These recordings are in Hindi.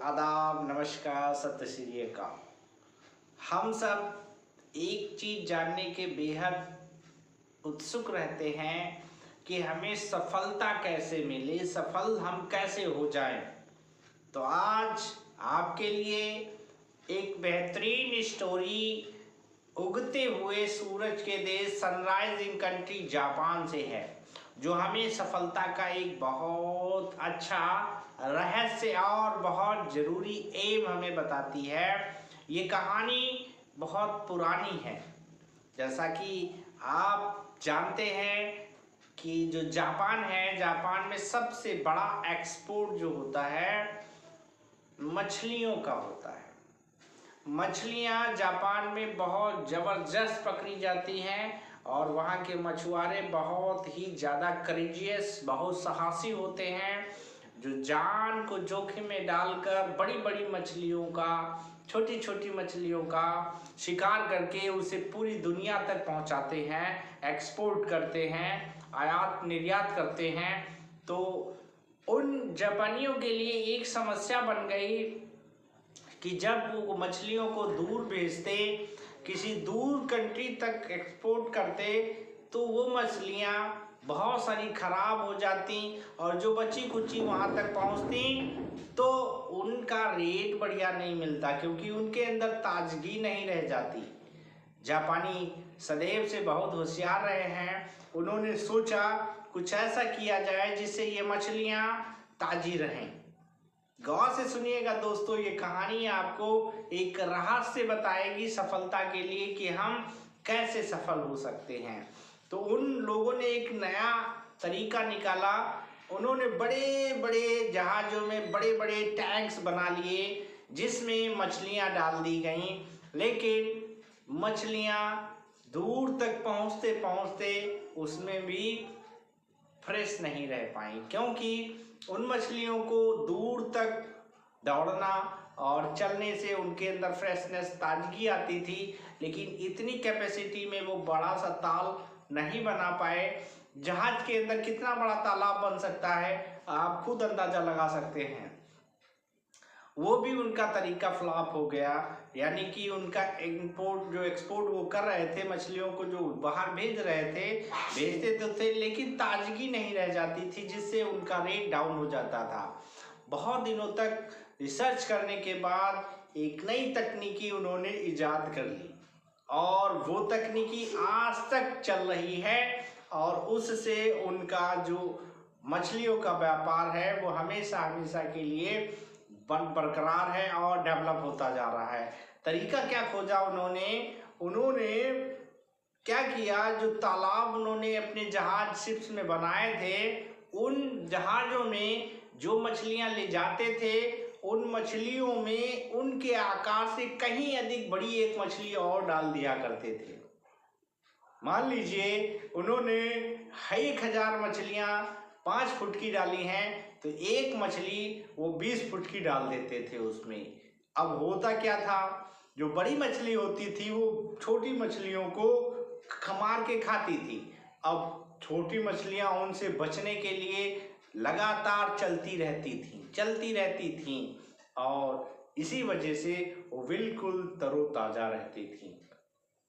आदाब, नमस्कार, सत श्री अकाल। हम सब एक चीज़ जानने के बेहद उत्सुक रहते हैं कि हमें सफलता कैसे मिले, सफल हम कैसे हो जाएं। तो आज आपके लिए एक बेहतरीन स्टोरी उगते हुए सूरज के देश सनराइजिंग कंट्री जापान से है, जो हमें सफलता का एक बहुत अच्छा रहस्य और बहुत ज़रूरी एम हमें बताती है। ये कहानी बहुत पुरानी है। जैसा कि आप जानते हैं कि जो जापान है, जापान में सबसे बड़ा एक्सपोर्ट जो होता है मछलियों का होता है। मछलियाँ जापान में बहुत ज़बरदस्त पकड़ी जाती हैं और वहाँ के मछुआरे बहुत ही ज़्यादा करेजियस, बहुत साहसी होते हैं, जो जान को जोखिम में डालकर बड़ी बड़ी मछलियों का, छोटी छोटी मछलियों का शिकार करके उसे पूरी दुनिया तक पहुँचाते हैं, एक्सपोर्ट करते हैं, आयात निर्यात करते हैं। तो उन जापानियों के लिए एक समस्या बन गई कि जब वो मछलियों को दूर भेजते, किसी दूर कंट्री तक एक्सपोर्ट करते, तो वो मछलियाँ बहुत सारी ख़राब हो जाती और जो बची कुची वहाँ तक पहुँचती तो उनका रेट बढ़िया नहीं मिलता, क्योंकि उनके अंदर ताजगी नहीं रह जाती। जापानी सदैव से बहुत होशियार रहे हैं। उन्होंने सोचा कुछ ऐसा किया जाए जिससे ये मछलियाँ ताज़ी रहें। गौर से सुनिएगा दोस्तों, ये कहानी आपको एक रहस्य बताएगी सफलता के लिए कि हम कैसे सफल हो सकते हैं। तो उन लोगों ने एक नया तरीका निकाला। उन्होंने बड़े बड़े जहाज़ों में बड़े बड़े टैंक्स बना लिए जिसमें मछलियां डाल दी गईं, लेकिन मछलियां दूर तक पहुंचते पहुंचते उसमें भी फ्रेश नहीं रह पाई, क्योंकि उन मछलियों को दूर तक दौड़ना और चलने से उनके अंदर फ्रेशनेस, ताजगी आती थी, लेकिन इतनी कैपेसिटी में वो बड़ा सा ताल नहीं बना पाए। जहाज के अंदर कितना बड़ा तालाब बन सकता है आप खुद अंदाजा लगा सकते हैं। वो भी उनका तरीका फ्लॉप हो गया, यानी कि उनका इंपोर्ट जो एक्सपोर्ट वो कर रहे थे, मछलियों को जो बाहर भेज रहे थे, भेजते तो थे लेकिन ताजगी नहीं रह जाती थी, जिससे उनका रेट डाउन हो जाता था। बहुत दिनों तक रिसर्च करने के बाद एक नई तकनीकी उन्होंने ईजाद कर ली और वो तकनीकी आज तक चल रही है और उससे उनका जो मछलियों का व्यापार है वो हमेशा हमेशा के लिए बरकरार है और डेवलप होता जा रहा है। तरीका क्या खोजा उन्होंने क्या किया, जो तालाब उन्होंने अपने जहाज शिप्स में बनाए थे, उन जहाज़ों में जो मछलियां ले जाते थे, उन मछलियों में उनके आकार से कहीं अधिक बड़ी एक मछली और डाल दिया करते थे। मान लीजिए उन्होंने 1000 मछलियां 5 फुट की डाली हैं, तो एक मछली वो 20 फुट की डाल देते थे उसमें। अब होता क्या था, जो बड़ी मछली होती थी वो छोटी मछलियों को मार के खाती थी। अब छोटी मछलियां उनसे बचने के लिए लगातार चलती रहती थीं और इसी वजह से वो बिल्कुल तरोताज़ा रहती थी।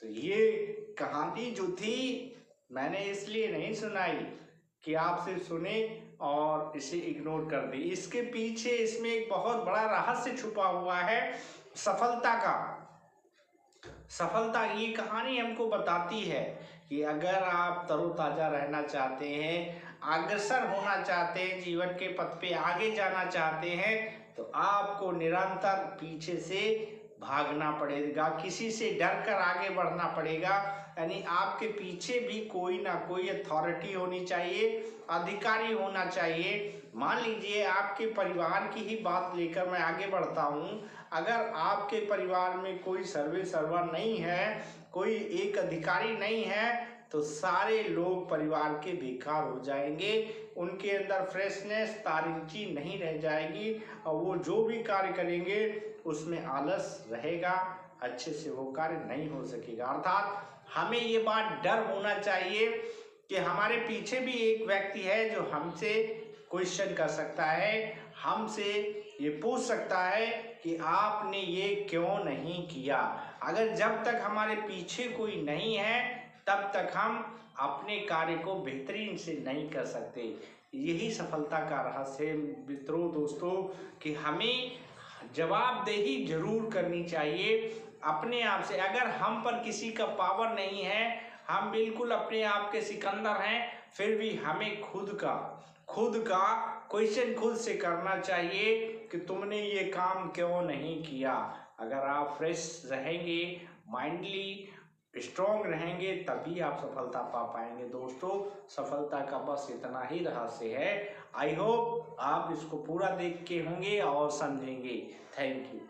तो ये कहानी जो थी मैंने इसलिए नहीं सुनाई कि आप सिर्फ सुने और इसे इग्नोर कर दी। इसके पीछे इसमें एक बहुत बड़ा रहस्य छुपा हुआ है सफलता का। सफलता ये कहानी हमको बताती है कि अगर आप तरोताज़ा रहना चाहते हैं, अग्रसर होना चाहते हैं, जीवन के पथ पे आगे जाना चाहते हैं, तो आपको निरंतर पीछे से भागना पड़ेगा, किसी से डर कर आगे बढ़ना पड़ेगा। यानी आपके पीछे भी कोई ना कोई अथॉरिटी होनी चाहिए, अधिकारी होना चाहिए। मान लीजिए आपके परिवार की ही बात लेकर मैं आगे बढ़ता हूँ। अगर आपके परिवार में कोई सर्वा नहीं है, कोई एक अधिकारी नहीं है, तो सारे लोग परिवार के बेकार हो जाएंगे, उनके अंदर फ्रेशनेस, ताजगी नहीं रह जाएगी और वो जो भी कार्य करेंगे उसमें आलस रहेगा, अच्छे से वो कार्य नहीं हो सकेगा। अर्थात हमें ये बात डर होना चाहिए कि हमारे पीछे भी एक व्यक्ति है जो हमसे क्वेश्चन कर सकता है, हमसे ये पूछ सकता है कि आपने ये क्यों नहीं किया। अगर जब तक हमारे पीछे कोई नहीं है तब तक हम अपने कार्य को बेहतरीन से नहीं कर सकते। यही सफलता का रहस्य है मित्रों, दोस्तों, कि हमें जवाबदेही जरूर करनी चाहिए अपने आप से। अगर हम पर किसी का पावर नहीं है, हम बिल्कुल अपने आप के सिकंदर हैं, फिर भी हमें खुद का क्वेश्चन खुद से करना चाहिए कि तुमने ये काम क्यों नहीं किया। अगर आप फ्रेश रहेंगे, माइंडली स्ट्रॉन्ग रहेंगे, तभी आप सफलता पा पाएंगे। दोस्तों, सफलता का बस इतना ही रहस्य है। आई होप आप इसको पूरा देख के होंगे और समझेंगे। Thank you.